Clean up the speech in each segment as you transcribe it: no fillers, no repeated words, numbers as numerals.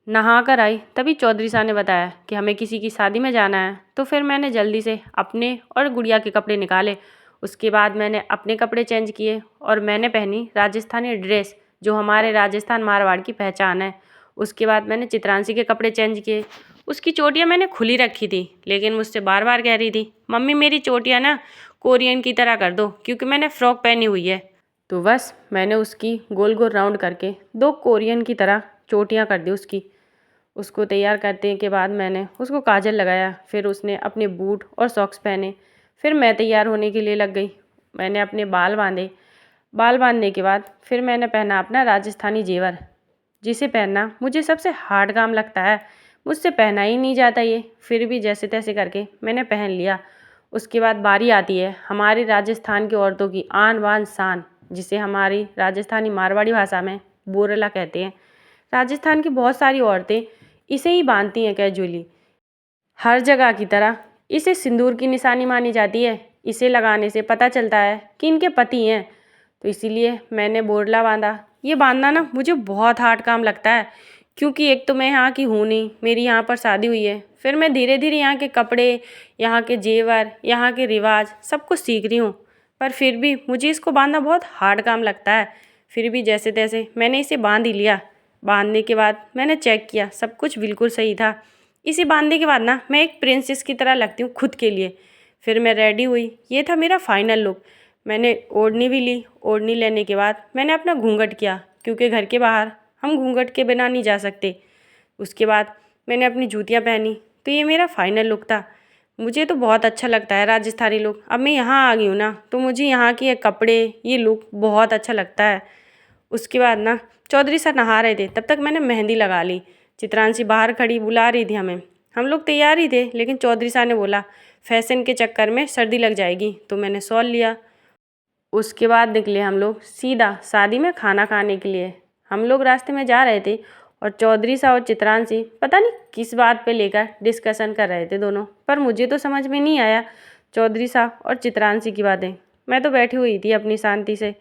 नहा कर आई तभी चौधरी साहब ने बताया कि हमें किसी की शादी में जाना है। तो फिर मैंने जल्दी से अपने और गुड़िया के कपड़े निकाले। उसके बाद मैंने अपने कपड़े चेंज किए और मैंने पहनी राजस्थानी ड्रेस, जो हमारे राजस्थान मारवाड़ की पहचान है। उसके बाद मैंने चित्रांशी के कपड़े चेंज किए। उसकी चोटियाँ मैंने खुली रखी थी, लेकिन मुझसे बार बार कह रही थी, मम्मी मेरी चोटियाँ ना कोरियन की तरह कर दो, क्योंकि मैंने फ़्रॉक पहनी हुई है। तो बस मैंने उसकी गोल गोल राउंड करके 2 कोरियन की तरह चोटियाँ कर दी उसकी। उसको तैयार करने के बाद मैंने उसको काजल लगाया, फिर उसने अपने बूट और सॉक्स पहने। फिर मैं तैयार होने के लिए लग गई। मैंने अपने बाल बांधे। बाल बांधने के बाद फिर मैंने पहना अपना राजस्थानी जेवर, जिसे पहनना मुझे सबसे हार्ड काम लगता है। मुझसे पहना ही नहीं जाता ये, फिर भी जैसे तैसे करके मैंने पहन लिया। उसके बाद बारी आती है हमारी राजस्थान की औरतों की आन बान शान, जिसे हमारी राजस्थानी मारवाड़ी भाषा में बोरला कहते हैं। राजस्थान की बहुत सारी औरतें इसे ही बांधती हैं कैजुअली। हर जगह की तरह इसे सिंदूर की निशानी मानी जाती है। इसे लगाने से पता चलता है कि इनके पति हैं। तो इसीलिए मैंने बोरला बांधा। ये बांधना ना मुझे बहुत हार्ड काम लगता है, क्योंकि एक तो मैं यहाँ की हूँ नहीं, मेरी यहाँ पर शादी हुई है। फिर मैं धीरे धीरे यहाँ के कपड़े, यहाँ के जेवर, यहाँ के रिवाज सब कुछ सीख रही हूँ। पर फिर भी मुझे इसको बांधना बहुत हार्ड काम लगता है। फिर भी जैसे तैसे मैंने इसे बांध ही लिया। बांधने के बाद मैंने चेक किया, सब कुछ बिल्कुल सही था। इसे बांधने के बाद ना मैं एक प्रिंसेस की तरह लगती हूँ खुद के लिए। फिर मैं रेडी हुई। ये था मेरा फाइनल लुक। मैंने ओढ़नी भी ली। ओढ़नी लेने के बाद मैंने अपना घूंघट किया, क्योंकि घर के बाहर हम घूंघट के बिना नहीं जा सकते। उसके बाद मैंने अपनी जूतियाँ पहनी। तो ये मेरा फाइनल लुक था। मुझे तो बहुत अच्छा लगता है राजस्थानी लुक। अब मैं यहाँ आ गई हूँ ना, तो मुझे यहाँ के ये कपड़े, ये लुक बहुत अच्छा लगता है। उसके बाद ना चौधरी सर नहा रहे थे, तब तक मैंने मेहंदी लगा ली। चित्रांशी बाहर खड़ी बुला रही थी हमें। हम लोग तैयार ही थे, लेकिन चौधरी साहब ने बोला फैशन के चक्कर में सर्दी लग जाएगी, तो मैंने शॉल लिया। उसके बाद निकले हम लोग सीधा शादी में खाना खाने के लिए। हम लोग रास्ते में जा रहे थे और चौधरी साहब और चित्रांशी पता नहीं किस बात पे लेकर डिस्कशन कर रहे थे दोनों, पर मुझे तो समझ में नहीं आया चौधरी साहब और चित्रांशी की बातें। मैं तो बैठी हुई थी अपनी शांति से।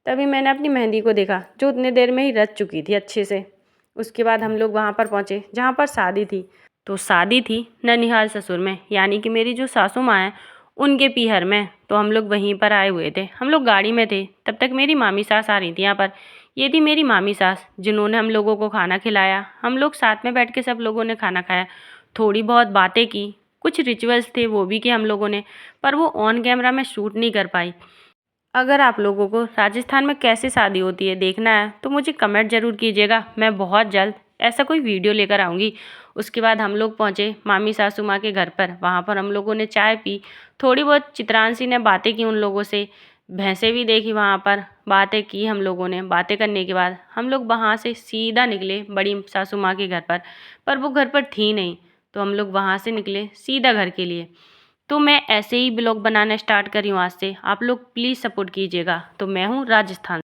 तभी मैंने अपनी मेहंदी को देखा, जो उतने देर में ही रच चुकी थी अच्छे से। उसके बाद हम लोग वहाँ पर पहुँचे जहाँ पर शादी थी। तो शादी थी ननिहाल ससुर में, यानी कि मेरी जो सासू माँ हैं उनके पीहर में। तो हम लोग वहीं पर आए हुए थे। हम लोग गाड़ी में थे, तब तक मेरी मामी सास आ रही थी यहाँ पर। ये थी मेरी मामी सास, जिन्होंने हम लोगों को खाना खिलाया। हम लोग साथ में बैठ के सब लोगों ने खाना खाया, थोड़ी बहुत बातें की, कुछ रिचुअल्स थे वो भी किए हम लोगों ने, पर वो ऑन कैमरा में शूट नहीं कर पाई। अगर आप लोगों को राजस्थान में कैसे शादी होती है देखना है, तो मुझे कमेंट ज़रूर कीजिएगा। मैं बहुत जल्द ऐसा कोई वीडियो लेकर आऊँगी। उसके बाद हम लोग पहुँचे मामी सासू माँ के घर पर। वहाँ पर हम लोगों ने चाय पी, थोड़ी बहुत चित्रांशी ने बातें की उन लोगों से, भैंसें भी देखी वहाँ पर, बातें की हम लोगों ने। बातें करने के बाद हम लोग वहाँ से सीधा निकले बड़ी सासू माँ के घर पर वो घर पर थी नहीं। तो हम लोग वहाँ से निकले सीधा घर के लिए। तो मैं ऐसे ही ब्लॉग बनाना स्टार्ट कर रही हूँ आज से। आप लोग प्लीज़ सपोर्ट कीजिएगा। तो मैं हूँ राजस्थान।